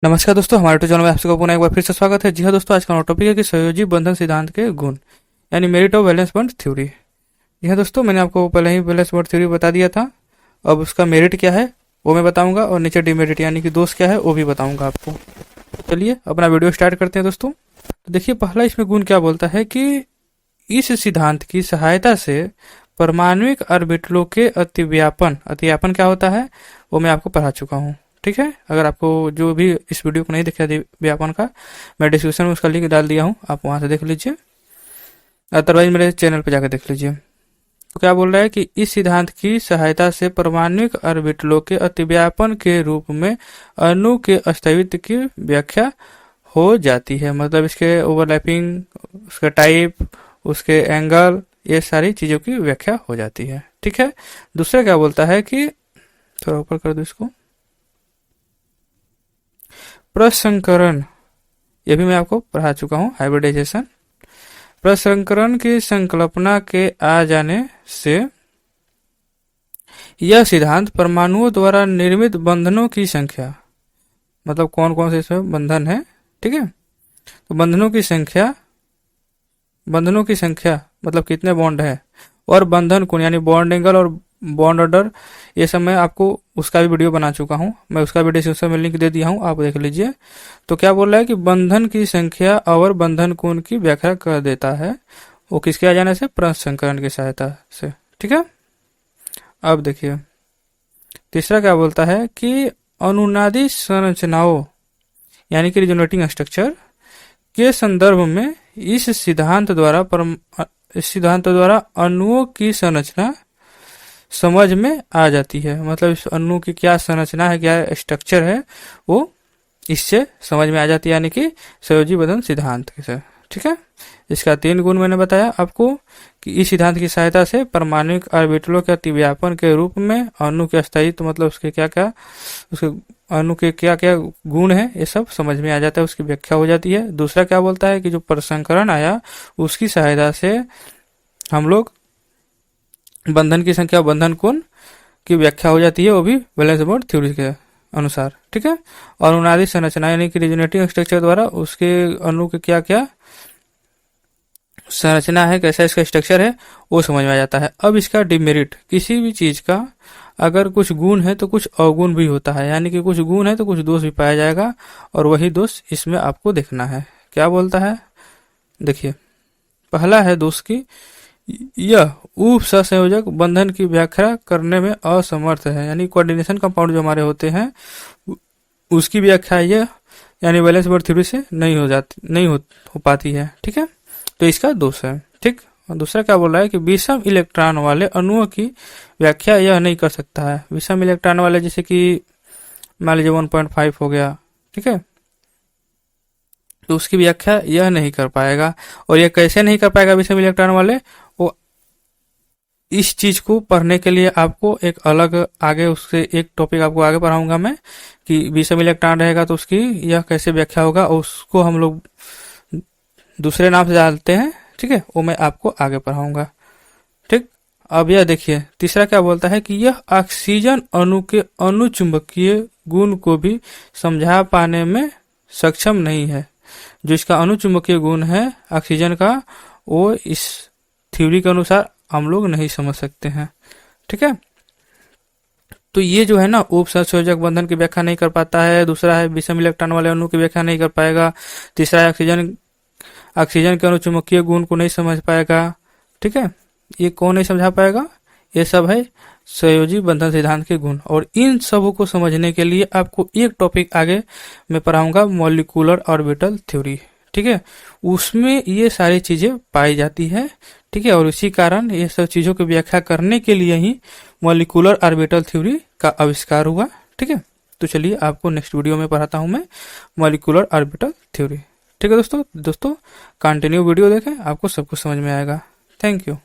नमस्कार दोस्तों, हमारे यूट्यूब चैनल में आप सबका पुनः एक बार फिर से स्वागत है। जी हाँ दोस्तों, आज का हमारा टॉपिक है कि सहयोजी बंधन सिद्धांत के गुण, यानी merit of valence bond theory. जी हाँ दोस्तों, मैंने आपको पहले ही वैलेंस बॉन्ड थ्योरी बता दिया था। अब उसका मेरिट क्या है वो मैं बताऊंगा, और नीचे डिमेरिट यानी कि दोष क्या है वो भी बताऊंगा आपको। चलिए अपना वीडियो स्टार्ट करते हैं दोस्तों। तो देखिए, पहला इसमें गुण क्या बोलता है कि इस सिद्धांत की सहायता से परमाणुक ऑर्बिटलों के अतिव्यापन, अतिव्यापन क्या होता है वो मैं आपको पढ़ा चुका हूँ। ठीक है, अगर आपको जो भी इस वीडियो को नहीं दिखा व्यापन का, मैं डिस्क्रिप्शन में उसका लिंक डाल दिया हूँ, आप वहां से देख लीजिए, अदरवाइज मेरे चैनल पर जाकर देख लीजिए। तो क्या बोल रहा है कि इस सिद्धांत की सहायता से परमाणुक ऑर्बिटलों के अतिव्यापन के रूप में अणु के अस्तित्व की व्याख्या हो जाती है। मतलब इसके ओवरलैपिंग, उसका टाइप, उसके एंगल, ये सारी चीजों की व्याख्या हो जाती है। ठीक है, दूसरा क्या बोलता है कि, थोड़ा ऊपर कर दो इसको, प्रसंकरण, ये भी मैं आपको पढ़ा चुका हूँ, हाइब्रिडाइजेशन। प्रसंकरण की संकल्पना के आ जाने से यह सिद्धांत परमाणुओं द्वारा निर्मित बंधनों की संख्या, मतलब कौन कौन से इसमें बंधन है, ठीक है, तो बंधनों की संख्या मतलब कितने बॉन्ड है, और बंधन कोण यानी बॉन्ड एंगल और बॉन्ड ऑर्डर, ये सब मैं आपको उसका भी वीडियो बना चुका हूँ, मैं उसका भी डिस्क्रिप्शन में लिंक दे दिया हूँ, आप देख लीजिए। तो क्या बोल रहा है कि बंधन की संख्या और बंधन कोण की व्याख्या कर देता है, वो किसके आ जाने से, प्रसंकरण की सहायता से। ठीक है, अब देखिए तीसरा क्या बोलता है कि अनुनादी संरचनाओं यानी कि रिजोनेटिंग स्ट्रक्चर के संदर्भ में इस सिद्धांत द्वारा अणुओं की संरचना समझ में आ जाती है। मतलब इस अणु की क्या संरचना है, क्या स्ट्रक्चर है, वो इससे समझ में आ जाती है, यानी कि सहयोजी बंधन सिद्धांत से। ठीक है, इसका 3 गुण मैंने बताया आपको कि इस सिद्धांत की सहायता से परमाणुक ऑर्बिटलों के अतिव्यापन के रूप में अणु के अस्तित्व, मतलब उसके क्या क्या, उसके अणु के क्या क्या गुण है, ये सब समझ में आ जाता है, उसकी व्याख्या हो जाती है। दूसरा क्या बोलता है कि जो प्रसंकरण आया उसकी सहायता से हम लोग बंधन की संख्या, बंधन कोण की व्याख्या हो जाती है, वो भी वैलेंस बॉन्ड थ्योरी के अनुसार। ठीक है, और अनुनादी संरचना यानी कि रिजोनेटिंग स्ट्रक्चर द्वारा उसके अणु के क्या क्या संरचना है, कैसा इसका स्ट्रक्चर है, वो समझ में आ जाता है। अब इसका डिमेरिट, किसी भी चीज का अगर कुछ गुण है तो कुछ अवगुण भी होता है, यानी कि कुछ गुण है तो कुछ दोष भी पाया जाएगा, और वही दोष इसमें आपको देखना है। क्या बोलता है, देखिए पहला है दोष की, यह उप सहसंयोजक बंधन की व्याख्या करने में असमर्थ है, यानी कोऑर्डिनेशन कंपाउंड जो हमारे होते हैं उसकी व्याख्या यह यानी वैलेंस बॉन्ड थ्योरी से नहीं हो पाती है। ठीक है, तो इसका दोष है। ठीक, और दूसरा क्या बोल रहा है कि विषम इलेक्ट्रॉन वाले अणुओं की व्याख्या यह नहीं कर सकता है। विषम इलेक्ट्रॉन वाले जैसे कि मान लीजिए 1.5 हो गया, ठीक है, तो उसकी व्याख्या यह नहीं कर पाएगा। और यह कैसे नहीं कर पाएगा विषम इलेक्ट्रॉन वाले, वो इस चीज को पढ़ने के लिए आपको एक अलग आगे उससे एक टॉपिक आपको आगे पढ़ाऊंगा मैं, कि विषम इलेक्ट्रॉन रहेगा तो उसकी यह कैसे व्याख्या होगा, और उसको हम लोग दूसरे नाम से जानते हैं। ठीक है, वो मैं आपको आगे पढ़ाऊंगा। ठीक, अब यह देखिए तीसरा क्या बोलता है कि यह ऑक्सीजन अणु के अणुचुंबकीय गुण को भी समझा पाने में सक्षम नहीं है। जो इसका अणुचुंबकीय गुण है ऑक्सीजन का, वो इस थ्योरी के अनुसार हम लोग नहीं समझ सकते हैं। ठीक है, तो ये जो है ना, उप सहसंयोजक बंधन की व्याख्या नहीं कर पाता है। दूसरा है विषम इलेक्ट्रॉन वाले अणु की व्याख्या नहीं कर पाएगा। तीसरा है ऑक्सीजन के अणुचुंबकीय गुण को नहीं समझ पाएगा। ठीक है, ये कौन नहीं समझा पाएगा, ये सब है सहयोजी बंधन सिद्धांत के गुण। और इन सबों को समझने के लिए आपको एक टॉपिक आगे मैं पढ़ाऊंगा, मॉलिक्यूलर ऑर्बिटल थ्योरी। ठीक है, उसमें ये सारी चीजें पाई जाती है। ठीक है, और इसी कारण ये सब चीजों की व्याख्या करने के लिए ही मॉलिक्यूलर ऑर्बिटल थ्योरी का आविष्कार हुआ। ठीक है, तो चलिए आपको नेक्स्ट वीडियो में पढ़ाता हूं मैं मॉलिक्यूलर ऑर्बिटल थ्योरी। ठीक है दोस्तों, कंटिन्यू वीडियो देखें, आपको सब कुछ समझ में आएगा। Thank you.